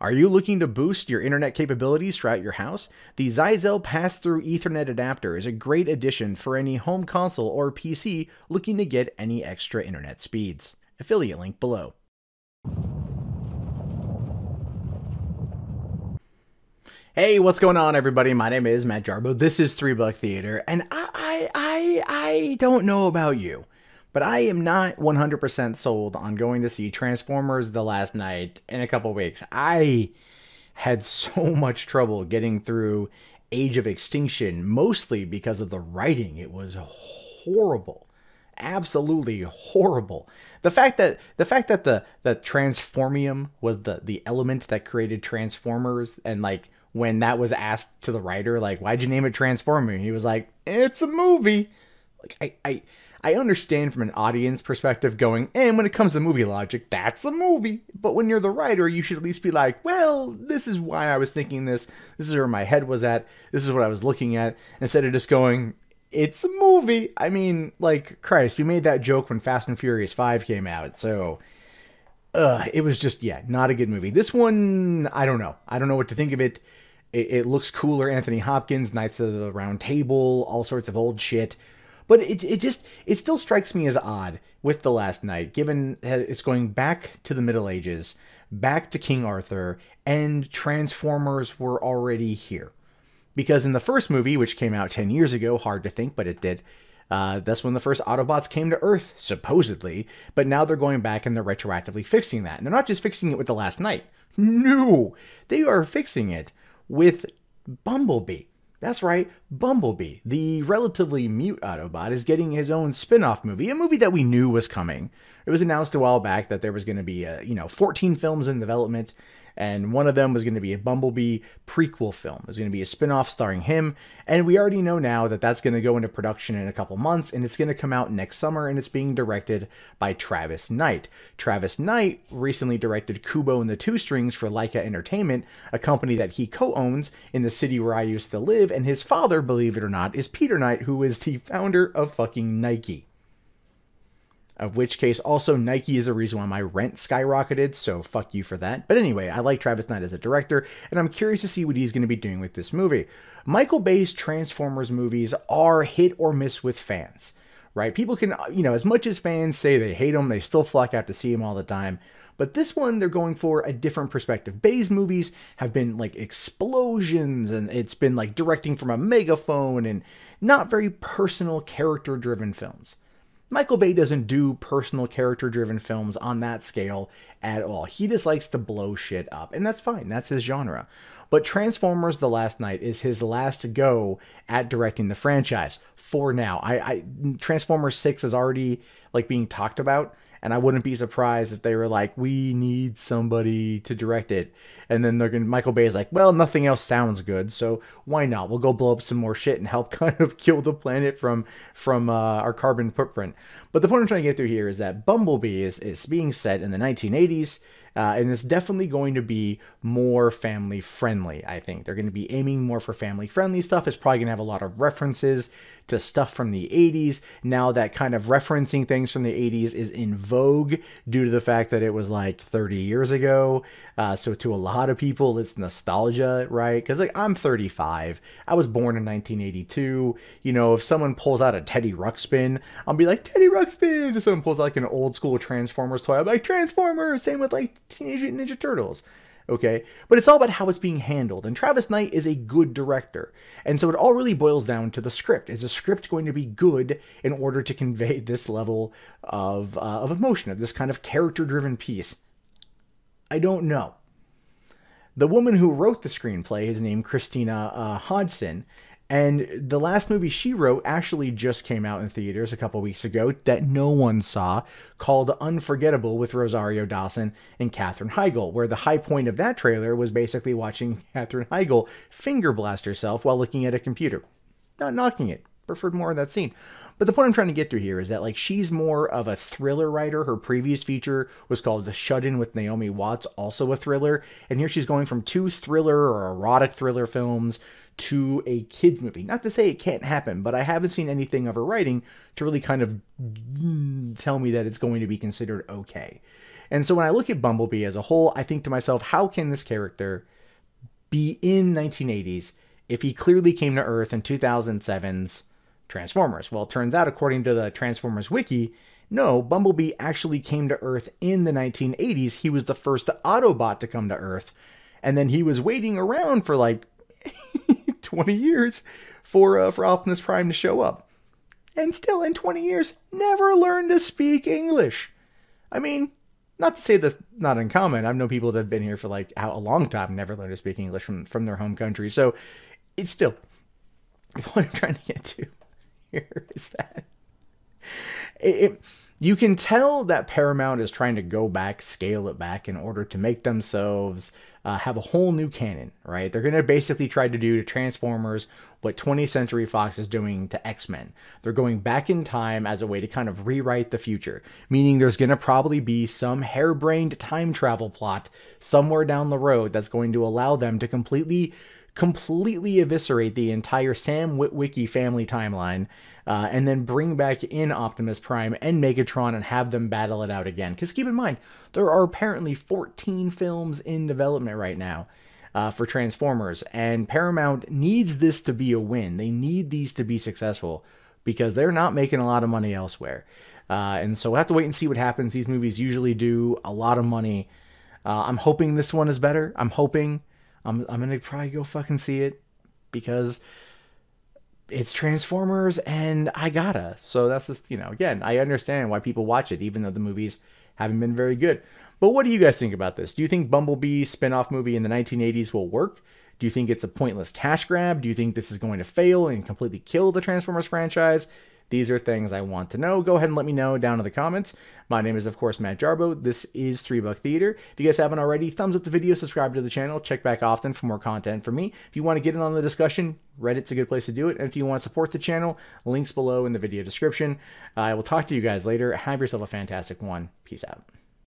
Are you looking to boost your internet capabilities throughout your house? The Zyxel pass-through Ethernet adapter is a great addition for any home console or PC looking to get any extra internet speeds. Affiliate link below. Hey, what's going on, everybody? My name is Matt Jarbo. This is 3 Buck Theater, and I don't know about you, but I am not 100% sold on going to see Transformers The Last Night in a couple weeks. I had so much trouble getting through Age of Extinction, mostly because of the writing. It was horrible. Absolutely horrible. The fact that the Transformium was the element that created Transformers, and like when that was asked to the writer, like, why'd you name it Transformer? He was like, it's a movie. Like, I understand from an audience perspective going, and when it comes to movie logic, that's a movie. But when you're the writer, you should at least be like, well, this is why I was thinking this. This is where my head was at. This is what I was looking at. Instead of just going, it's a movie. I mean, like, Christ, we made that joke when Fast and Furious 5 came out. So, it was just, yeah, not a good movie. This one, I don't know. I don't know what to think of it. It looks cooler. Anthony Hopkins, Knights of the Round Table, all sorts of old shit. But it still strikes me as odd with The Last Night, given that it's going back to the Middle Ages, back to King Arthur, and Transformers were already here. Because in the first movie, which came out 10 years ago, hard to think, but it did, that's when the first Autobots came to Earth, supposedly, but now they're going back and they're retroactively fixing that. And they're not just fixing it with The Last Night. No! They are fixing it with Bumblebee. That's right, Bumblebee, the relatively mute Autobot, is getting his own spin-off movie, a movie that we knew was coming. It was announced a while back that there was going to be, 14 films in development, and one of them was going to be a Bumblebee prequel film. It was going to be a spin-off starring him, and we already know now that that's going to go into production in a couple months, and it's going to come out next summer, and it's being directed by Travis Knight. Travis Knight recently directed Kubo and the Two Strings for Laika Entertainment, a company that he co-owns in the city where I used to live, and his father, believe it or not, is Peter Knight, who is the founder of fucking Nike. Of which case, also, Nike is a reason why my rent skyrocketed, so fuck you for that. But anyway, I like Travis Knight as a director, and I'm curious to see what he's going to be doing with this movie. Michael Bay's Transformers movies are hit or miss with fans, right? People can, as much as fans say they hate him, they still flock out to see him all the time. But this one, they're going for a different perspective. Bay's movies have been like explosions, and it's been like directing from a megaphone, and not very personal, character-driven films. Michael Bay doesn't do personal character-driven films on that scale at all. He just likes to blow shit up, and that's fine. That's his genre. But Transformers The Last Night is his last go at directing the franchise for now. Transformers 6 is already like being talked about, and I wouldn't be surprised if they were like, we need somebody to direct it. And then Michael Bay is like, well, nothing else sounds good, so why not? We'll go blow up some more shit and help kind of kill the planet from our carbon footprint. But the point I'm trying to get through here is that Bumblebee is being set in the 1980s, and it's definitely going to be more family-friendly, I think. They're going to be aiming more for family-friendly stuff. It's probably going to have a lot of references to stuff from the 80s. Now that kind of referencing things from the 80s is in vogue due to the fact that it was like 30 years ago. So to a lot of people, it's nostalgia, right? Because like I'm 35. I was born in 1982. If someone pulls out a Teddy Ruxpin, I'll be like, Teddy Ruxpin. If someone pulls out like an old school Transformers toy, I'll be like, Transformers. Same with like Teenage Mutant Ninja Turtles. Okay, but it's all about how it's being handled, and Travis Knight is a good director, and so it all really boils down to the script. Is the script going to be good in order to convey this level of emotion, of this kind of character-driven piece? I don't know. The woman who wrote the screenplay is named Christina Hodgson, and the last movie she wrote actually just came out in theaters a couple weeks ago that no one saw, called Unforgettable with Rosario Dawson and Katherine Heigl, where the high point of that trailer was basically watching Katherine Heigl finger blast herself while looking at a computer. Not knocking it. Preferred more of that scene. But the point I'm trying to get through here is that like she's more of a thriller writer. Her previous feature was called The Shut-In with Naomi Watts, also a thriller. And here she's going from 2 thriller or erotic thriller films to a kids movie. Not to say it can't happen, but I haven't seen anything of her writing to really kind of tell me that it's going to be considered okay. And so when I look at Bumblebee as a whole, I think to myself, how can this character be in 1980s if he clearly came to Earth in 2007's Transformers? Well, it turns out, according to the Transformers wiki, no, Bumblebee actually came to Earth in the 1980s. He was the first Autobot to come to Earth. And then he was waiting around for like 20 years for Optimus Prime to show up. And still, in 20 years, never learned to speak English. I mean, not to say that's not uncommon. I've known people that have been here for like a long time, never learned to speak English from their home country. So it's still, what I'm trying to get to here is that you can tell that Paramount is trying to go back, scale it back in order to make themselves have a whole new canon, right? They're going to basically try to do to Transformers what 20th Century Fox is doing to X-Men. They're going back in time as a way to kind of rewrite the future, meaning there's going to probably be some harebrained time travel plot somewhere down the road that's going to allow them to completely eviscerate the entire Sam Witwicky family timeline, and then bring back in Optimus Prime and Megatron and have them battle it out again. Because keep in mind, there are apparently 14 films in development right now for Transformers, and Paramount needs this to be a win. They need these to be successful because they're not making a lot of money elsewhere. And so we'll have to wait and see what happens. These movies usually do a lot of money. I'm hoping this one is better. I'm hoping. I'm going to probably go fucking see it because it's Transformers and I gotta. So that's just, again, I understand why people watch it, even though the movies haven't been very good. But what do you guys think about this? Do you think Bumblebee spin-off movie in the 1980s will work? Do you think it's a pointless cash grab? Do you think this is going to fail and completely kill the Transformers franchise? These are things I want to know. Go ahead and let me know down in the comments. My name is, of course, Matt Jarbo. This is $3 Theater. If you guys haven't already, thumbs up the video, subscribe to the channel, check back often for more content from me. If you want to get in on the discussion, Reddit's a good place to do it. And if you want to support the channel, links below in the video description. I will talk to you guys later. Have yourself a fantastic one. Peace out.